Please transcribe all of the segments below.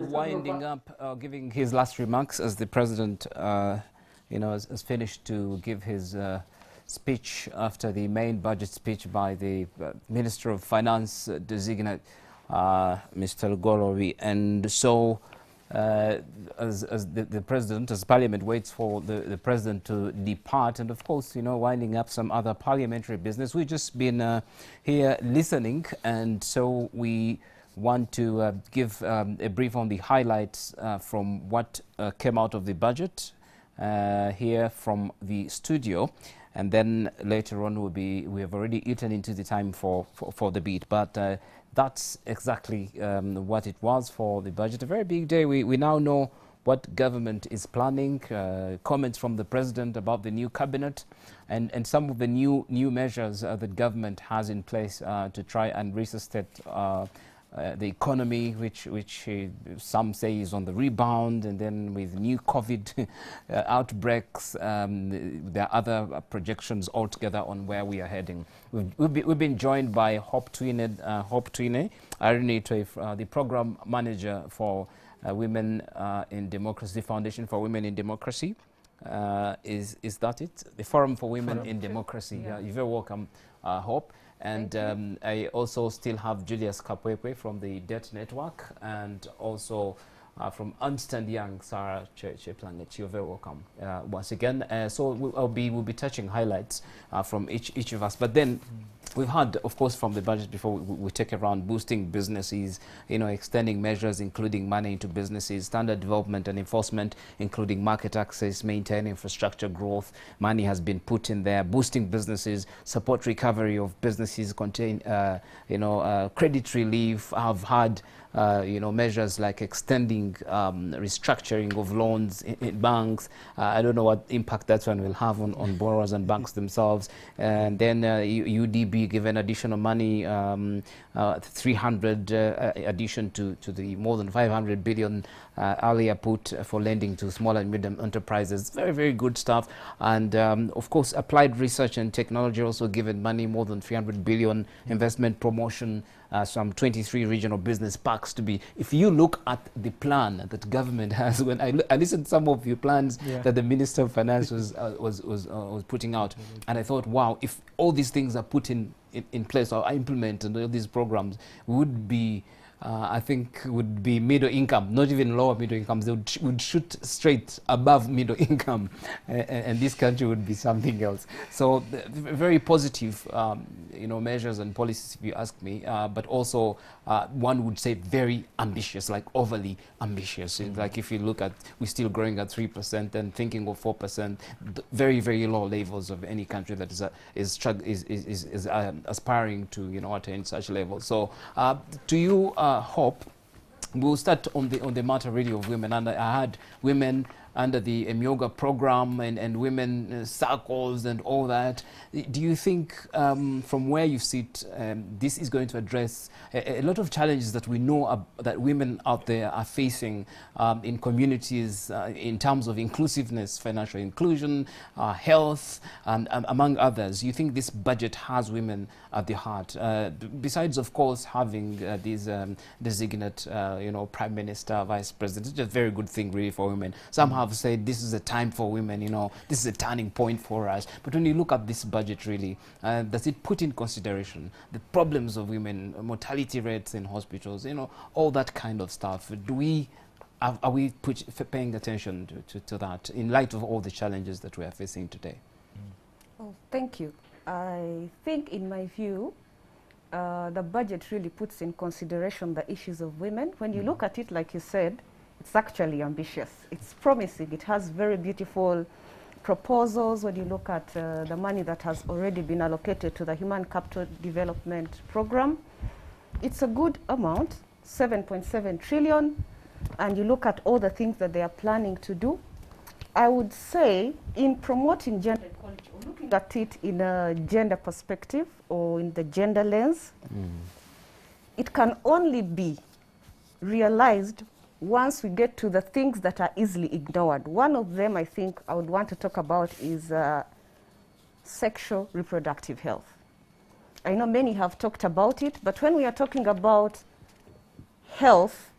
winding up, giving his last remarks as the president, has finished to give his speech after the main budget speech by the Minister of Finance designate, Mr. Golori. And so, as the president, as Parliament waits for the president to depart, and of course, winding up some other parliamentary business, we've just been here listening, and so we want to give a brief on the highlights from what came out of the budget here from the studio, and then later on we have already eaten into the time for the beat, but that's exactly what it was for the budget. A very big day. We now know what government is planning, comments from the president about the new cabinet, and some of the new measures that government has in place to try and resuscitate the economy, which some say is on the rebound, and then with new COVID outbreaks, there are other projections altogether on where we are heading. We've been joined by Hope Twine, the program manager for Women in Democracy, Foundation for Women in Democracy. Is that it? The Forum for Women in Democracy. Yeah. You're very welcome, Hope. And I also still have Julius Kapwekwe from the Debt Network, and also from Ernst & Young, Sarah Cheplanget. You're very welcome once again. So we'll be touching highlights from each of us. But then we've had, of course, from the budget before we take around boosting businesses, extending measures, including money into businesses, standard development and enforcement, including market access, maintain infrastructure growth. Money has been put in there, boosting businesses, support recovery of businesses, contain, credit relief. I've had measures like extending restructuring of loans in banks. I don't know what impact that one will have on borrowers and banks themselves. And then UDB given additional money, 300 addition to the more than 500 billion earlier put for lending to small and medium enterprises. Very, very good stuff. And of course, applied research and technology also given money, more than 300 billion investment promotion, some 23 regional business parks to be. If you look at the plan that government has, when I listened to some of your plans that the Minister of Finance was putting out, and I thought, wow, if all these things are put in place or implemented, all these programs would be, I think, would be middle income, not even lower middle incomes. They would shoot straight above middle income, and this country would be something else. So very positive, measures and policies, if you ask me. But also, one would say very ambitious, like overly ambitious. Like if you look at, we're still growing at 3% and thinking of 4%, very, very low levels of any country that is aspiring to attain such levels. So, to you. Hope, we'll start on the matter really of women, and I had women under the Emyoga program and women circles and all that. Do you think from where you sit, this is going to address a lot of challenges that we know that women out there are facing in communities in terms of inclusiveness, financial inclusion, health, and among others? You think this budget has women at the heart? Besides, of course, having these designate, Prime Minister, Vice President, it's a very good thing really for women. Some have said this is a time for women, this is a turning point for us. But when you look at this budget really, does it put in consideration the problems of women, mortality rates in hospitals, all that kind of stuff? Are we paying attention to that in light of all the challenges that we are facing today? Oh, thank you. I think, in my view, the budget really puts in consideration the issues of women. When you look at it, like you said, it's actually ambitious. It's promising. It has very beautiful proposals. When you look at the money that has already been allocated to the Human Capital Development Program, it's a good amount, 7.7 trillion. And you look at all the things that they are planning to do. I would say, in promoting gender equality, or looking at it in a gender perspective or in the gender lens, it can only be realized once we get to the things that are easily ignored. One of them, I think, I would want to talk about is sexual reproductive health. I know many have talked about it, but when we are talking about health,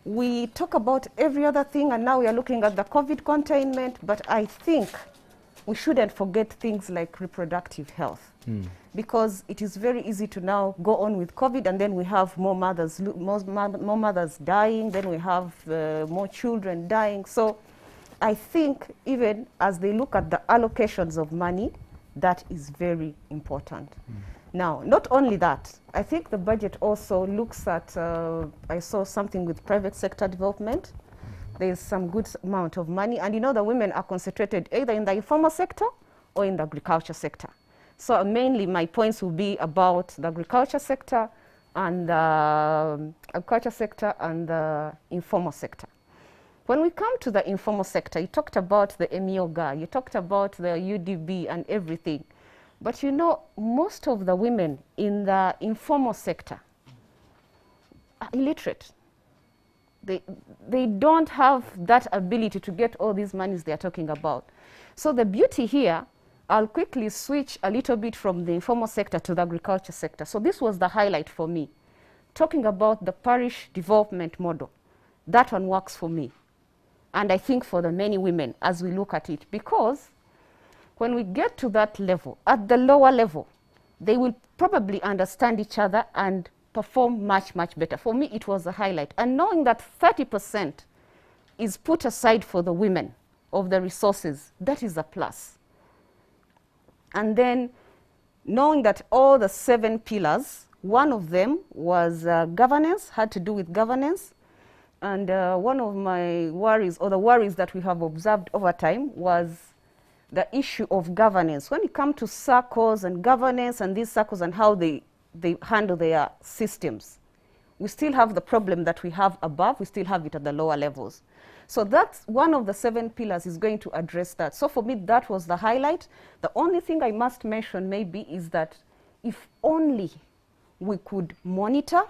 we talk about every other thing, and now we are looking at the COVID containment, but I think we shouldn't forget things like reproductive health, because it is very easy to now go on with COVID, and then we have more mothers dying, then we have more children dying. So I think even as they look at the allocations of money, that is very important. Now, not only that, I think the budget also looks at, I saw something with private sector development. There's some good amount of money, and you know the women are concentrated either in the informal sector or in the agriculture sector. So mainly my points will be about the agriculture sector and the informal sector. When we come to the informal sector, you talked about the MEOGA, you talked about the UDB and everything. But you know, most of the women in the informal sector are illiterate. They don't have that ability to get all these monies they are talking about. So the beauty here, I'll quickly switch a little bit from the informal sector to the agriculture sector. So this was the highlight for me, talking about the parish development model. That one works for me. And I think for the many women as we look at it, because when we get to that level, at the lower level, they will probably understand each other and perform much, much better. For me, it was a highlight. And knowing that 30% is put aside for the women of the resources, that is a plus. And then knowing that all the 7 pillars, one of them was governance, had to do with governance. And one of my worries, or the worries that we have observed over time, was the issue of governance. When it comes to circles and governance and these circles and how they handle their systems, we still have the problem that we have above, we still have it at the lower levels. So that's one of the 7 pillars is going to address that. So for me, that was the highlight. The only thing I must mention maybe is that if only we could monitor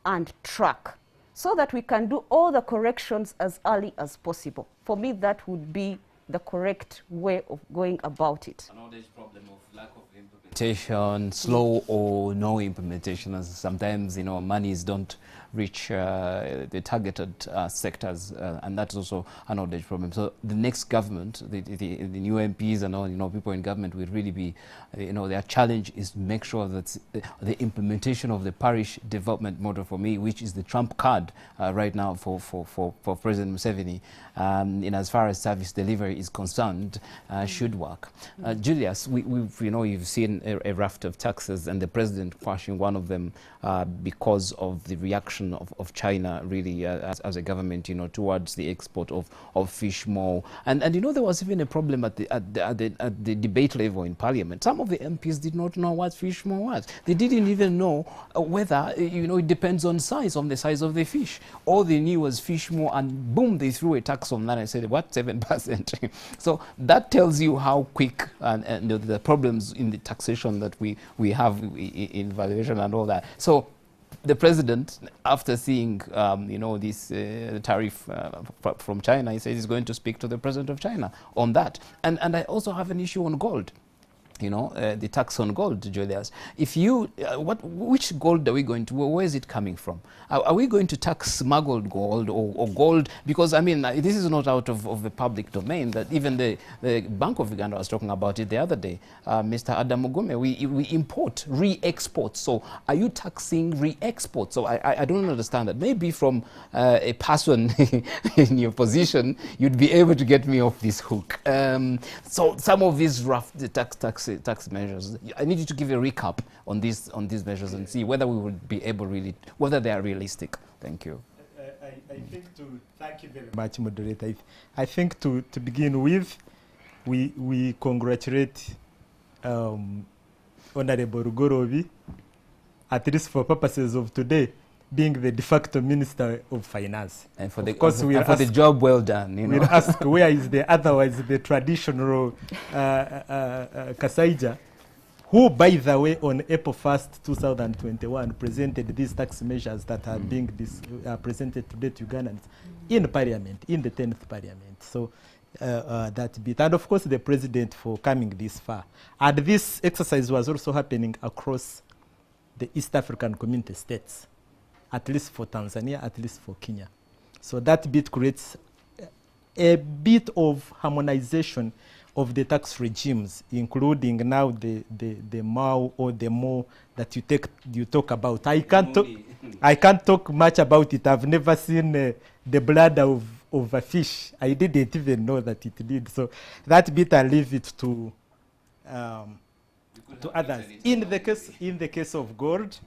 and track so that we can do all the corrections as early as possible. For me, that would be the correct way of going about it. And all this problem of lack of implementation, slow or no implementation, as sometimes, you know, monies don't reach the targeted sectors, and that's also an old age problem. So the next government, the new MPs and all, you know, people in government will really be, you know, their challenge is to make sure that the implementation of the parish development model, for me, which is the trump card right now for President Museveni, in as far as service delivery is concerned, should work. Julius, you've seen a raft of taxes, and the president quashing one of them because of the reaction of China, really, as a government, you know, towards the export of fish more. And you know, there was even a problem at the debate level in Parliament. Some of the MPs did not know what fish more was. They didn't even know whether, you know, it depends on the size of the fish. All they knew was fish more, and boom, they threw a tax on that and said, what, 7%? So that tells you how quick and the problems in the taxation that we have in valuation and all that. So the president, after seeing, you know, this tariff from China, he says he's going to speak to the president of China on that. And I also have an issue on gold. You know, the tax on gold, Julius. If you, which gold are we going to, where is it coming from? Are we going to tax smuggled gold or gold? Because, I mean, this is not out of the public domain, that even the Bank of Uganda was talking about it the other day. Mr. Adam Mugume, we import, re-export. So are you taxing re-export? So I don't understand that. Maybe from a person in your position, you'd be able to get me off this hook. So some of these rough tax measures, I need you to give a recap on these measures and see whether we would be able whether they are realistic. Thank you. Thank you very much, moderator. I think to begin with, we congratulate Honorable Rugorobi, at least for purposes of today, being the de facto Minister of Finance. And for the job well done. You know? We'll ask, where is the traditional Kasaija, who, by the way, on April 1st, 2021, presented these tax measures that are being presented today to Ugandans in Parliament, in the 10th Parliament. So that bit. And of course, the President for coming this far. And this exercise was also happening across the East African Community states, at least for Tanzania, at least for Kenya. So that bit creates a bit of harmonization of the tax regimes, including now the MAU or the MO that you talk about. I can't talk much about it. I've never seen the blood of a fish. I didn't even know that it did. So that bit I leave it to others. In the case of gold,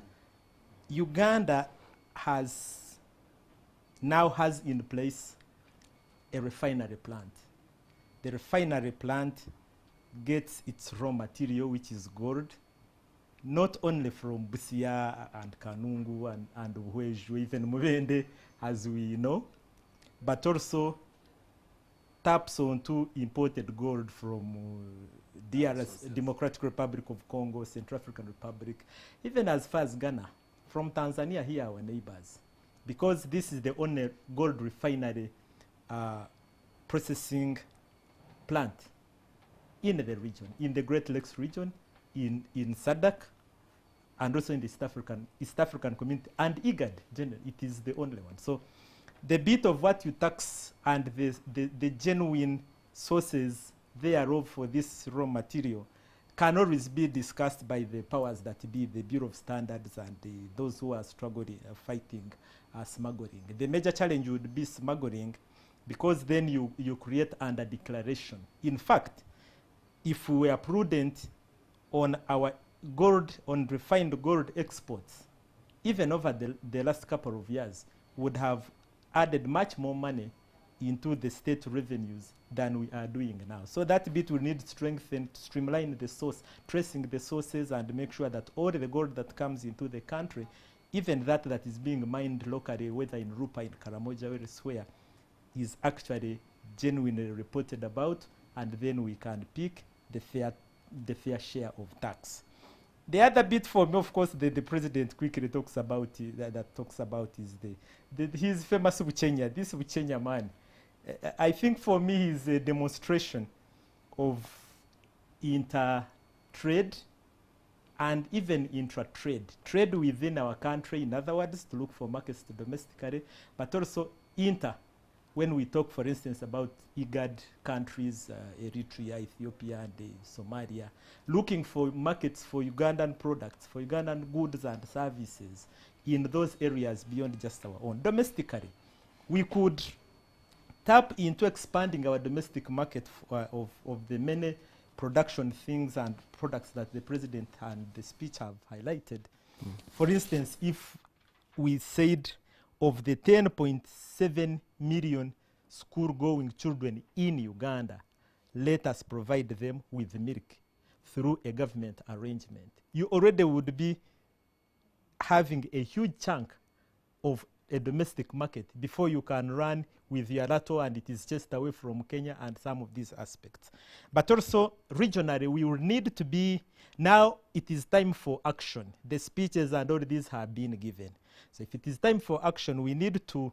Uganda now has in place a refinery plant. The refinery plant gets its raw material, which is gold, not only from Busia and Kanungu and Uweju, even Mubende, as we know, but also taps onto imported gold from DRC, Democratic Republic of Congo, Central African Republic, even as far as Ghana, from Tanzania here, our neighbors, because this is the only gold refinery processing plant in the region, in the Great Lakes region, in SADC, and also in the East African community, and IGAD, generally, it is the only one. So the bit of what you tax and the genuine sources thereof for this raw material can always be discussed by the powers that be, the Bureau of Standards and those who are struggling, fighting smuggling. The major challenge would be smuggling, because then you create under declaration. In fact, if we were prudent on our gold, on refined gold exports, even over the last couple of years, would have added much more money into the state revenues than we are doing now. So that bit will need strengthened, streamline the source, tracing the sources, and make sure that all the gold that comes into the country, even that is being mined locally, whether in Rupa, in Karamoja, or elsewhere, is actually genuinely reported about, and then we can pick the fair share of tax. The other bit for me, of course, the president quickly talks about is his famous Buchenya. This Buchenya man, I think for me is a demonstration of inter-trade and even intra-trade. Trade within our country, in other words, to look for markets domestically, but also inter. When we talk, for instance, about IGAD countries, Eritrea, Ethiopia, and Somalia, looking for markets for Ugandan products, for Ugandan goods and services in those areas beyond just our own. Domestically, we could tap into expanding our domestic market of the many production things and products that the president and the speech have highlighted. For instance, if we said of the 10.7 million school-going children in Uganda, let us provide them with milk through a government arrangement, you already would be having a huge chunk of a domestic market before you can run with your Yarato and it is just away from Kenya and some of these aspects. But also regionally, we will need to be, now it is time for action. The speeches and all these have been given. So if it is time for action, we need to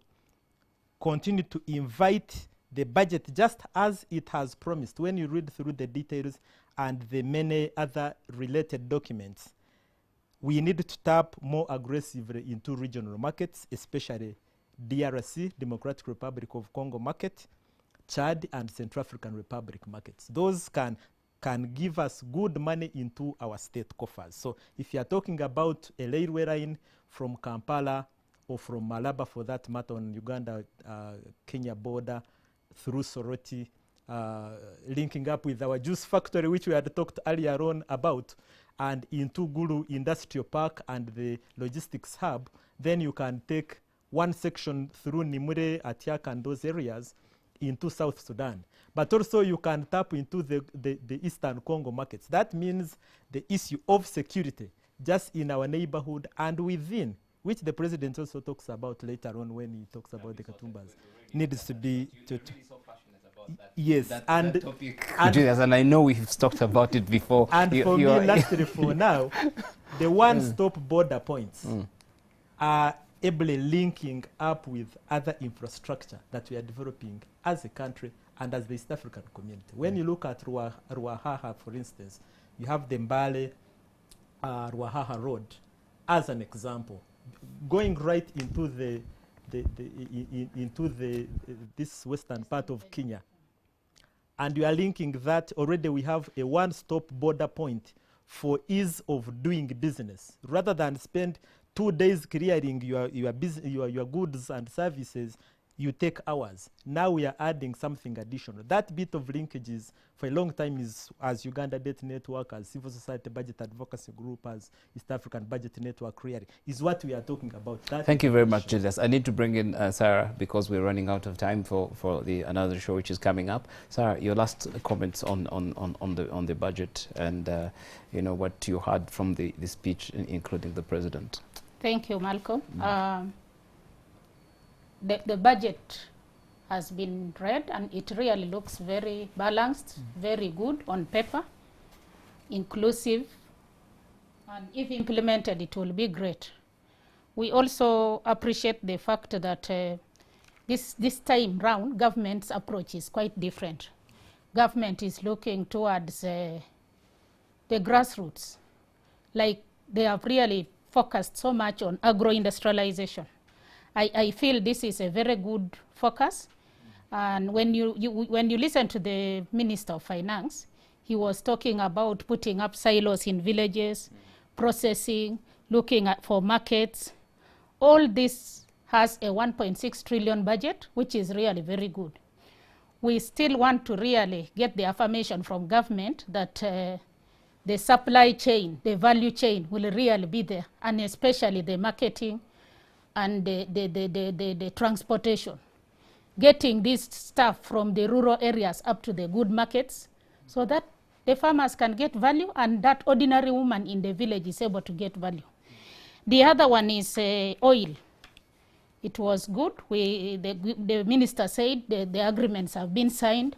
continue to invite the budget just as it has promised. When you read through the details and the many other related documents, we need to tap more aggressively into regional markets, especially DRC, Democratic Republic of Congo market, Chad, and Central African Republic markets. Those can give us good money into our state coffers. So if you are talking about a railway line from Kampala or from Malaba, for that matter, on Uganda-Kenya border through Soroti, linking up with our juice factory, which we had talked earlier on about, and into Gulu Industrial Park and the logistics hub, then you can take one section through Nimure, Atiak, and those areas into South Sudan. But also you can tap into the Eastern Congo markets. That means the issue of security just in our neighborhood and within, which the president also talks about later on when he talks about the Katumbas, needs to be yes, that topic. And I know we've talked about it before. And for me, lastly, for now, the one-stop border points are ably linking up with other infrastructure that we are developing as a country and as the East African community. When you look at Ruahaha, for instance, you have the Mbale Ruahaha Road as an example, going right into the into this western part of Kenya, and we are linking that already we have a one-stop border point for ease of doing business. Rather than spend 2 days clearing your goods and services, you take hours. Now we are adding something additional. That bit of linkages for a long time is, as Uganda Debt Network, as Civil Society Budget Advocacy Group, as East African Budget Network clearing, is what we are talking about. Thank you very much, Julius. I need to bring in Sarah because we're running out of time for another show which is coming up. Sarah, your last comments on the budget and you know what you heard from the speech, including the president. Thank you, Malcolm. The budget has been read and it really looks very balanced, very good on paper, inclusive, and if implemented it will be great. We also appreciate the fact that this time round government's approach is quite different. Government is looking towards the grassroots, like they have really focused so much on agro-industrialization. I feel this is a very good focus, and when you listen to the Minister of Finance, he was talking about putting up silos in villages, processing, looking for markets. All this has a 1.6 trillion budget, which is really very good. We still want to really get the affirmation from government that the supply chain, the value chain will really be there, and especially the marketing and the transportation. Getting this stuff from the rural areas up to the good markets so that the farmers can get value and that ordinary woman in the village is able to get value. The other one is oil. It was good. The minister said the agreements have been signed.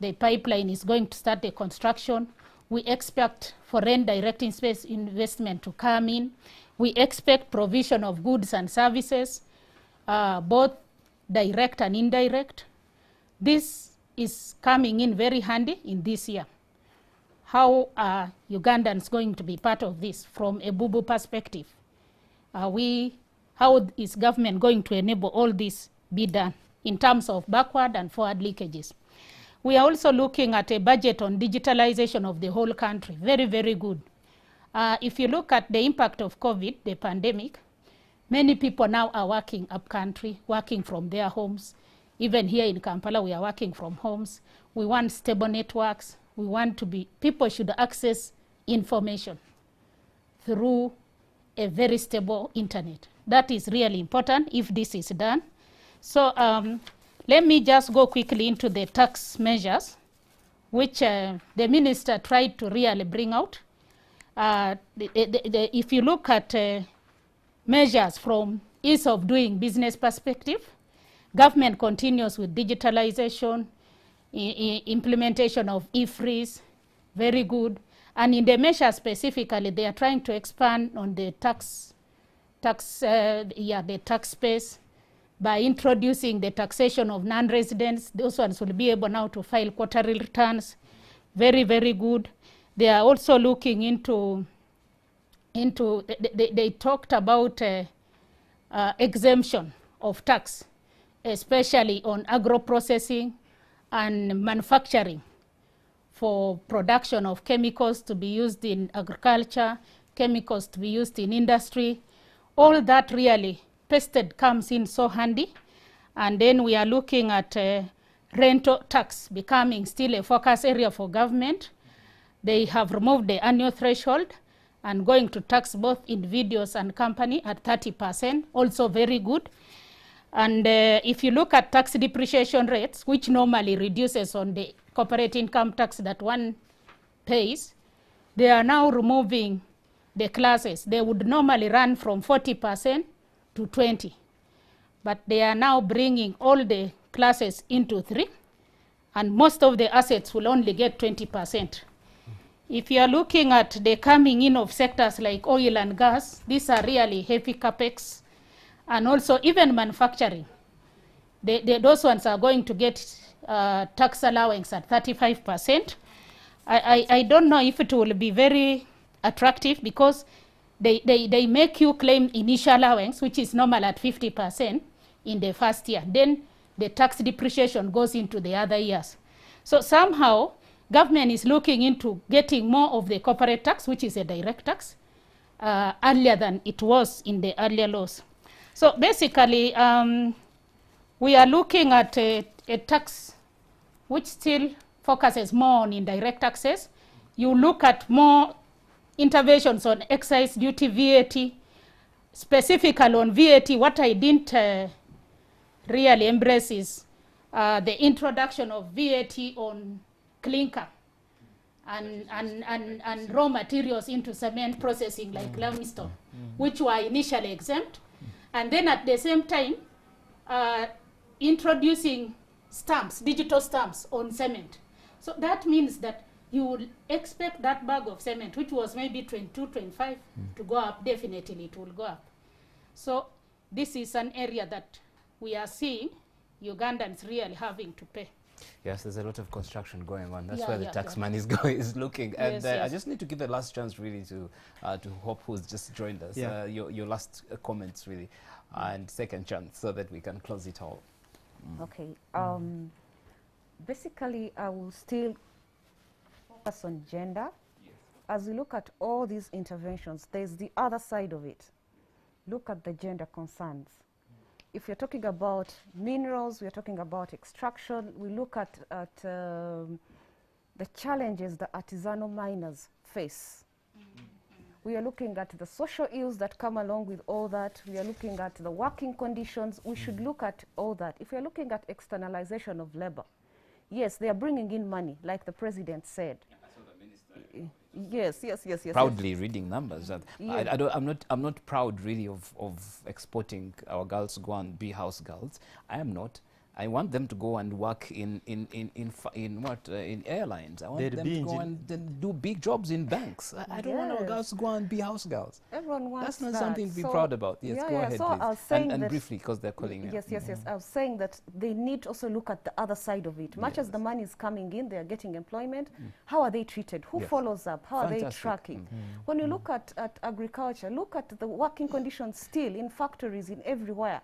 The pipeline is going to start the construction. We expect foreign direct investment to come in. We expect provision of goods and services, both direct and indirect. This is coming in very handy in this year. How are Ugandans going to be part of this from a Bubu perspective? How is government going to enable all this be done in terms of backward and forward leakages? We are also looking at a budget on digitalization of the whole country. Very, very good. If you look at the impact of COVID, the pandemic, many people now are working up country, working from their homes. Even here in Kampala, we are working from homes. We want stable networks. We want people should access information through a very stable internet. That is really important if this is done. So let me just go quickly into the tax measures, which the minister tried to really bring out. If you look at measures from ease of doing business perspective, government continues with digitalization, implementation of e-freeze, very good. And in the measure specifically, they are trying to expand on the tax space by introducing the taxation of non-residents. Those ones will be able now to file quarterly returns. Very, very good. They are also looking into they talked about exemption of tax, especially on agro-processing and manufacturing for production of chemicals to be used in agriculture, chemicals to be used in industry. All that really pested comes in so handy. And then we are looking at rental tax becoming still a focus area for government. They have removed the annual threshold and going to tax both individuals and company at 30%, also very good. And if you look at tax depreciation rates, which normally reduces on the corporate income tax that one pays, they are now removing the classes. They would normally run from 40% to 20%, but they are now bringing all the classes into 3, and most of the assets will only get 20%. If you are looking at the coming in of sectors like oil and gas, these are really heavy capex, and also even manufacturing. Those ones are going to get tax allowance at 35%. I don't know if it will be very attractive because they make you claim initial allowance, which is normal at 50%, in the first year. Then the tax depreciation goes into the other years. So somehow, government is looking into getting more of the corporate tax, which is a direct tax, earlier than it was in the earlier laws. So basically, we are looking at a tax which still focuses more on indirect taxes. You look at more interventions on excise duty, VAT, specifically on VAT. What I didn't really embrace is the introduction of VAT on clinker and raw materials into cement processing like limestone, which were initially exempt. And then at the same time, introducing stamps, digital stamps on cement. So that means that you would expect that bag of cement, which was maybe 22, 25, to go up. Definitely it will go up. So this is an area that we are seeing Ugandans really having to pay. Yes, there's a lot of construction going on. That's Yeah, where the yeah, tax yeah. money is looking. And Yes, I yes. just need to give a last chance really to Hope, who's just joined us. Yeah. Your last comments really, and second chance so that we can close it all. Okay. Basically, I will still focus on gender. As we look at all these interventions, there's the other side of it. Look at the gender concerns. If you're talking about minerals, we're talking about extraction, we look at the challenges that artisanal miners face. We are looking at the social ills that come along with all that. We are looking at the working conditions. We should look at all that. If you're looking at externalization of labor, yes, they are bringing in money, like the president said. Yes. Proudly reading numbers. That Yeah. I'm not proud really of exporting our girls to go and be house girls. I am not. I want them to go and work in airlines. I want They'd them be to go and then do big jobs in banks. I don't want our Yes. girls to go and be house girls. Everyone wants That's not that. something to be So- proud about. Yes, yeah, go yeah. ahead, So please. I was saying And that briefly, because they're calling me. Yes. I was saying that they need to also look at the other side of it. Much as the money is coming in, they are getting employment. How are they treated? Who Yes. follows up? How are they Fantastic. tracking? When you look at agriculture, look at the working conditions still in factories, in everywhere.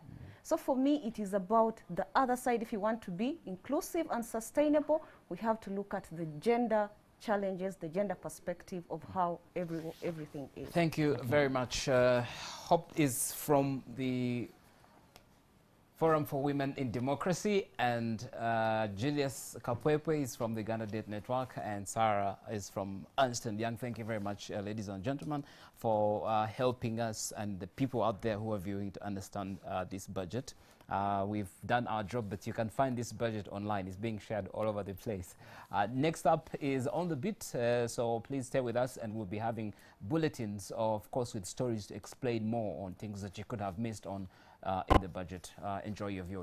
So for me, it is about the other side. If you want to be inclusive and sustainable, we have to look at the gender challenges, the gender perspective of how everything is. Thank you very much. Hope is from the Forum for Women in Democracy, and Julius Kapwepwe is from the Uganda Date Network, and Sarah is from Ernst & Young. Thank you very much, ladies and gentlemen, for helping us and the people out there who are viewing to understand this budget. We've done our job, but you can find this budget online. It's being shared all over the place. Next up is On the Beat, so please stay with us, and we'll be having bulletins, of course, with stories to explain more on things that you could have missed on in the budget. Enjoy your viewing.